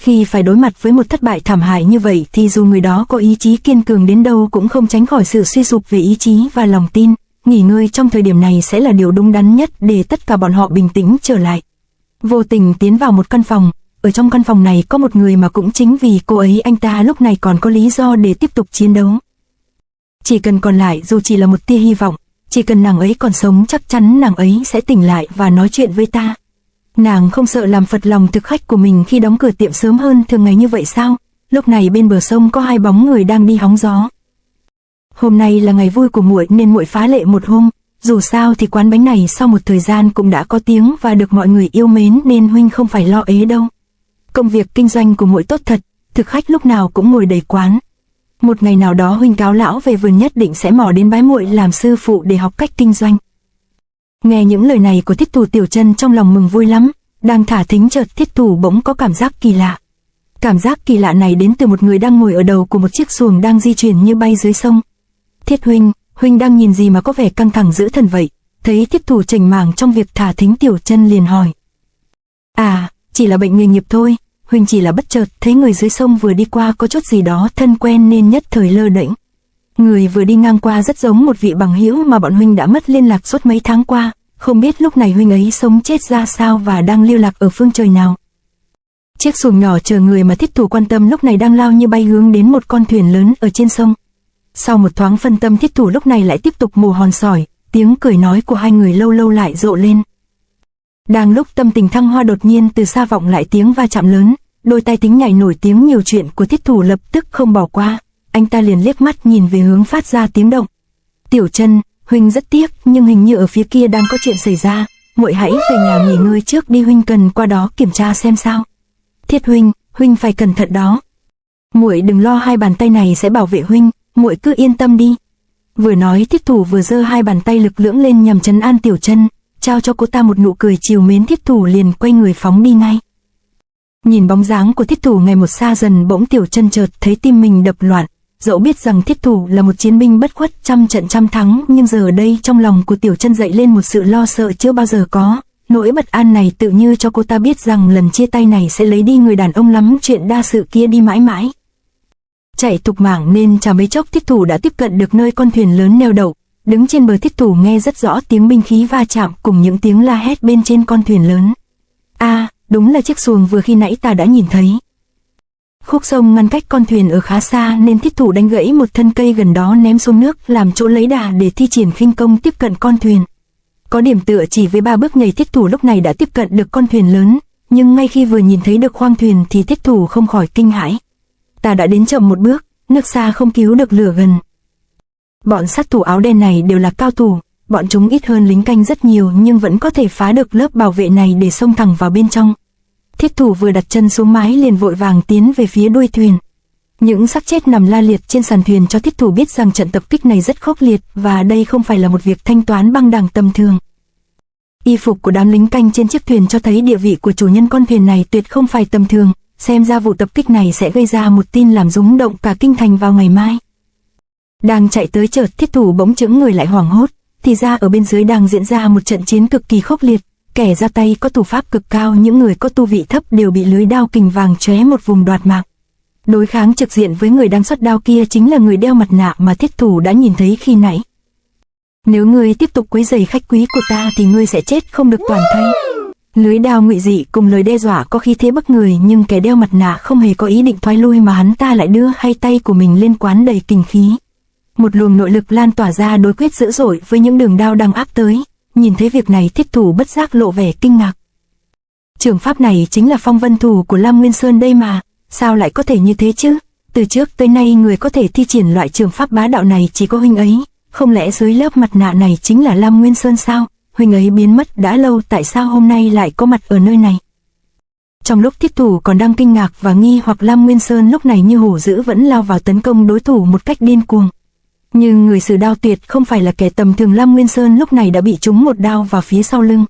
Khi phải đối mặt với một thất bại thảm hại như vậy thì dù người đó có ý chí kiên cường đến đâu cũng không tránh khỏi sự suy sụp về ý chí và lòng tin. Nghỉ ngơi trong thời điểm này sẽ là điều đúng đắn nhất để tất cả bọn họ bình tĩnh trở lại. Vô tình tiến vào một căn phòng, ở trong căn phòng này có một người mà cũng chính vì cô ấy anh ta lúc này còn có lý do để tiếp tục chiến đấu. Chỉ cần còn lại dù chỉ là một tia hy vọng, chỉ cần nàng ấy còn sống chắc chắn nàng ấy sẽ tỉnh lại và nói chuyện với ta. Nàng không sợ làm phật lòng thực khách của mình khi đóng cửa tiệm sớm hơn thường ngày như vậy sao? Lúc này bên bờ sông có hai bóng người đang đi hóng gió. Hôm nay là ngày vui của muội nên muội phá lệ một hôm, dù sao thì quán bánh này sau một thời gian cũng đã có tiếng và được mọi người yêu mến nên huynh không phải lo ế đâu. Công việc kinh doanh của muội tốt thật, thực khách lúc nào cũng ngồi đầy quán. Một ngày nào đó huynh cáo lão về vườn nhất định sẽ mò đến bái muội làm sư phụ để học cách kinh doanh. Nghe những lời này của Thiết Thủ, Tiểu Chân trong lòng mừng vui lắm, đang thả thính chợt Thiết Thủ bỗng có cảm giác kỳ lạ. Cảm giác kỳ lạ này đến từ một người đang ngồi ở đầu của một chiếc xuồng đang di chuyển như bay dưới sông. Thiết huynh đang nhìn gì mà có vẻ căng thẳng dữ thần vậy? Thấy Thiết Thủ chảnh mảng trong việc thả thính, Tiểu Chân liền hỏi. À, chỉ là bệnh nghề nghiệp thôi, huynh chỉ là bất chợt thấy người dưới sông vừa đi qua có chút gì đó thân quen nên nhất thời lơ đễnh. Người vừa đi ngang qua rất giống một vị bằng hữu mà bọn huynh đã mất liên lạc suốt mấy tháng qua, không biết lúc này huynh ấy sống chết ra sao và đang lưu lạc ở phương trời nào. Chiếc xuồng nhỏ chờ người mà Thiết Thủ quan tâm lúc này đang lao như bay hướng đến một con thuyền lớn ở trên sông. Sau một thoáng phân tâm, Thiết Thủ lúc này lại tiếp tục mổ hòn sỏi, tiếng cười nói của hai người lâu lâu lại rộ lên. Đang lúc tâm tình thăng hoa đột nhiên từ xa vọng lại tiếng va chạm lớn, đôi tai thính nhảy nổi tiếng nhiều chuyện của Thiết Thủ lập tức không bỏ qua, anh ta liền liếc mắt nhìn về hướng phát ra tiếng động. Tiểu Chân, huynh rất tiếc nhưng hình như ở phía kia đang có chuyện xảy ra, muội hãy về nhà nghỉ ngơi trước đi, huynh cần qua đó kiểm tra xem sao. Thiết huynh phải cẩn thận đó. Muội đừng lo, hai bàn tay này sẽ bảo vệ huynh, muội cứ yên tâm đi. Vừa nói Thiết Thủ vừa giơ hai bàn tay lực lưỡng lên nhằm trấn an Tiểu Chân, trao cho cô ta một nụ cười trìu mến. Thiết Thủ liền quay người phóng đi ngay. Nhìn bóng dáng của Thiết Thủ ngày một xa dần, bỗng Tiểu Chân chợt thấy tim mình đập loạn. Dẫu biết rằng Thiết Thủ là một chiến binh bất khuất trăm trận trăm thắng, nhưng giờ ở đây trong lòng của Tiểu Chân dậy lên một sự lo sợ chưa bao giờ có. Nỗi bất an này tự như cho cô ta biết rằng lần chia tay này sẽ lấy đi người đàn ông lắm chuyện đa sự kia đi mãi mãi. Chạy thục mạng nên chả mấy chốc Thiết Thủ đã tiếp cận được nơi con thuyền lớn neo đậu. Đứng trên bờ, Thiết Thủ nghe rất rõ tiếng binh khí va chạm cùng những tiếng la hét bên trên con thuyền lớn. À, đúng là chiếc xuồng vừa khi nãy ta đã nhìn thấy. Khúc sông ngăn cách con thuyền ở khá xa nên Thiết Thủ đánh gãy một thân cây gần đó ném xuống nước làm chỗ lấy đà để thi triển khinh công tiếp cận con thuyền. Có điểm tựa chỉ với 3 bước nhảy, Thiết Thủ lúc này đã tiếp cận được con thuyền lớn, nhưng ngay khi vừa nhìn thấy được khoang thuyền thì Thiết Thủ không khỏi kinh hãi. Ta đã đến chậm một bước, nước xa không cứu được lửa gần. Bọn sát thủ áo đen này đều là cao thủ, bọn chúng ít hơn lính canh rất nhiều nhưng vẫn có thể phá được lớp bảo vệ này để xông thẳng vào bên trong. Thiết Thủ vừa đặt chân xuống mái liền vội vàng tiến về phía đuôi thuyền. Những xác chết nằm la liệt trên sàn thuyền cho Thiết Thủ biết rằng trận tập kích này rất khốc liệt và đây không phải là một việc thanh toán băng đảng tầm thường. Y phục của đám lính canh trên chiếc thuyền cho thấy địa vị của chủ nhân con thuyền này tuyệt không phải tầm thường, xem ra vụ tập kích này sẽ gây ra một tin làm rúng động cả kinh thành vào ngày mai. Đang chạy tới chợt Thiết Thủ bỗng chững người lại hoảng hốt, thì ra ở bên dưới đang diễn ra một trận chiến cực kỳ khốc liệt, kẻ ra tay có thủ pháp cực cao, những người có tu vị thấp đều bị lưới đao kình vàng chóe một vùng đoạt mạng. Đối kháng trực diện với người đang xuất đao kia chính là người đeo mặt nạ mà Thiết Thủ đã nhìn thấy khi nãy. Nếu ngươi tiếp tục quấy rầy khách quý của ta thì ngươi sẽ chết không được toàn thây. Lưới đao ngụy dị cùng lời đe dọa có khí thế bức người, nhưng kẻ đeo mặt nạ không hề có ý định thoái lui mà hắn ta lại đưa hai tay của mình lên quán đầy kình khí. Một luồng nội lực lan tỏa ra đối quyết dữ dội với những đường đao đang áp tới. Nhìn thấy việc này Thiết Thủ bất giác lộ vẻ kinh ngạc. Trường pháp này chính là phong vân thủ của Lam Nguyên Sơn đây mà, sao lại có thể như thế chứ? Từ trước tới nay người có thể thi triển loại trường pháp bá đạo này chỉ có huynh ấy, không lẽ dưới lớp mặt nạ này chính là Lam Nguyên Sơn sao? Huynh ấy biến mất đã lâu, tại sao hôm nay lại có mặt ở nơi này? Trong lúc Thiết Thủ còn đang kinh ngạc và nghi hoặc, Lam Nguyên Sơn lúc này như hổ dữ vẫn lao vào tấn công đối thủ một cách điên cuồng. Nhưng người sử đao tuyệt không phải là kẻ tầm thường, Lam Nguyên Sơn lúc này đã bị trúng một đao vào phía sau lưng.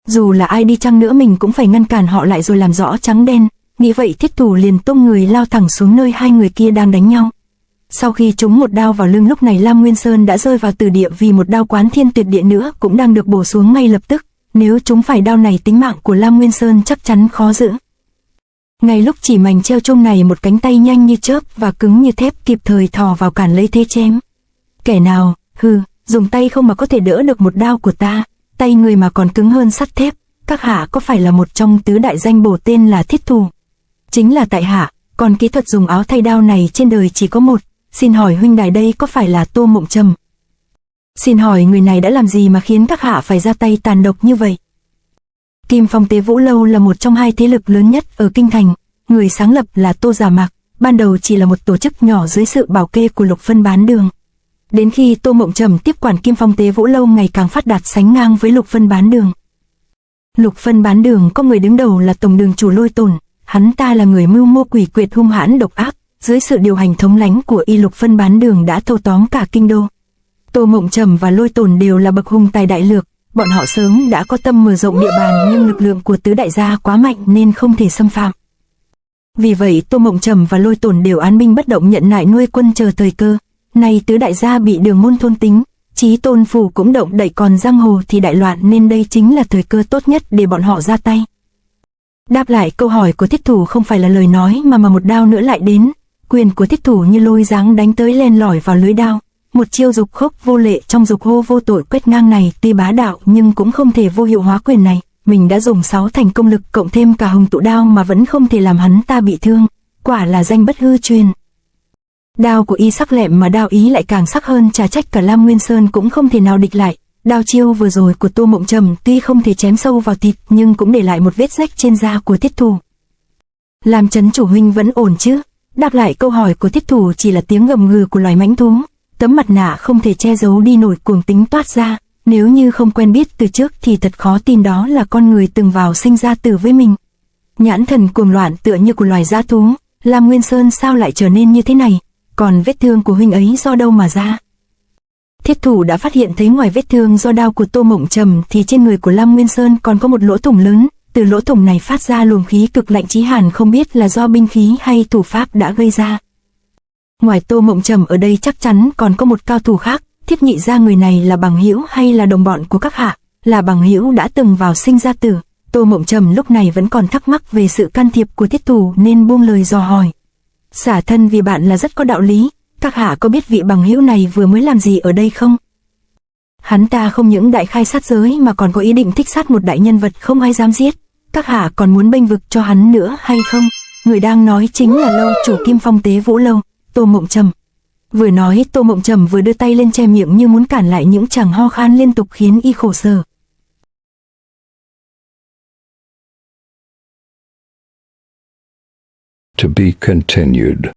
Dù là ai đi chăng nữa mình cũng phải ngăn cản họ lại rồi làm rõ trắng đen. Nghĩ vậy Thiết Thủ liền tung người lao thẳng xuống nơi hai người kia đang đánh nhau. Sau khi trúng một đao vào lưng, lúc này Lam Nguyên Sơn đã rơi vào tử địa vì một đao Quán Thiên Tuyệt Địa nữa cũng đang được bổ xuống ngay lập tức. Nếu trúng phải đao này tính mạng của Lam Nguyên Sơn chắc chắn khó giữ. Ngay lúc chỉ mảnh treo chung này, một cánh tay nhanh như chớp và cứng như thép kịp thời thò vào cản lấy thế chém. Kẻ nào, dùng tay không mà có thể đỡ được một đao của ta, tay người mà còn cứng hơn sắt thép, các hạ có phải là một trong tứ đại danh bổ tên là thiết thủ? Chính là tại hạ, còn kỹ thuật dùng áo thay đao này trên đời chỉ có một, xin hỏi huynh đài đây có phải là Tô Mộng Trầm? Xin hỏi người này đã làm gì mà khiến các hạ phải ra tay tàn độc như vậy? Kim Phong Tế Vũ Lâu là một trong hai thế lực lớn nhất ở kinh thành, người sáng lập là Tô Giả Mạc, ban đầu chỉ là một tổ chức nhỏ dưới sự bảo kê của Lục Vân Bán Đường. Đến khi Tô Mộng Trầm tiếp quản Kim Phong Tế Vũ Lâu ngày càng phát đạt sánh ngang với Lục Vân Bán Đường. Lục Vân Bán Đường có người đứng đầu là tổng đường chủ Lôi Tồn, hắn ta là người mưu mô quỷ quyệt hung hãn độc ác, dưới sự điều hành thống lãnh của Lục Vân Bán Đường đã thâu tóm cả kinh đô. Tô Mộng Trầm và Lôi Tồn đều là bậc hùng tài đại lược, bọn họ sớm đã có tâm mở rộng địa bàn, nhưng lực lượng của tứ đại gia quá mạnh nên không thể xâm phạm. Vì vậy Tô Mộng Trầm và Lôi Tồn đều án binh bất động nhận nại nuôi quân chờ thời cơ. Nay tứ đại gia bị Đường môn thôn tính, Chí Tôn phủ cũng động đậy, còn giang hồ thì đại loạn, nên đây chính là thời cơ tốt nhất để bọn họ ra tay. Đáp lại câu hỏi của thiết thủ không phải là lời nói mà một đao nữa lại đến. Quyền của thiết thủ như lôi giáng đánh tới, len lỏi vào lưới đao. Một chiêu dục khốc vô lệ trong dục hô vô tội quét ngang này tuy bá đạo nhưng cũng không thể vô hiệu hóa quyền này. Mình đã dùng 6 thành công lực cộng thêm cả hồng tụ đao mà vẫn không thể làm hắn ta bị thương. Quả là danh bất hư truyền. Đao của y sắc lẹm mà đao ý lại càng sắc hơn, chả trách cả Lam Nguyên Sơn cũng không thể nào địch lại. Đao chiêu vừa rồi của Tô Mộng Trầm tuy không thể chém sâu vào thịt nhưng cũng để lại một vết rách trên da của thiết thủ. Làm trấn chủ huynh vẫn ổn chứ? Đáp lại câu hỏi của thiết thủ chỉ là tiếng gầm gừ của loài mãnh thú. Tấm mặt nạ không thể che giấu đi nổi cuồng tính toát ra. Nếu như không quen biết từ trước thì thật khó tin đó là con người từng vào sinh ra tử với mình. Nhãn thần cuồng loạn tựa như của loài dã thú. Lam Nguyên Sơn sao lại trở nên như thế này? Còn vết thương của huynh ấy do đâu mà ra? Thiết thủ đã phát hiện thấy ngoài vết thương do đao của Tô Mộng Trầm thì trên người của Lam Nguyên Sơn còn có một lỗ thủng lớn. Từ lỗ thủng này phát ra luồng khí cực lạnh chí hàn, không biết là do binh khí hay thủ pháp đã gây ra. Ngoài Tô Mộng Trầm ở đây chắc chắn còn có một cao thủ khác. Thiết nhị ra người này là bằng hữu hay là đồng bọn của các hạ? Là bằng hữu đã từng vào sinh ra tử. Tô Mộng Trầm lúc này vẫn còn thắc mắc về sự can thiệp của thiết thủ nên buông lời dò hỏi. Xả thân vì bạn là rất có đạo lý. Các hạ có biết vị bằng hữu này vừa mới làm gì ở đây không? Hắn ta không những đại khai sát giới mà còn có ý định thích sát một đại nhân vật không ai dám giết. Các hạ còn muốn bênh vực cho hắn nữa hay không? Người đang nói chính là lâu chủ Kim Phong Tế Vũ Lâu, Tô Mộng Trầm. Vừa nói Tô Mộng Trầm vừa đưa tay lên che miệng như muốn cản lại những chàng ho khan liên tục khiến y khổ sở. To be continued.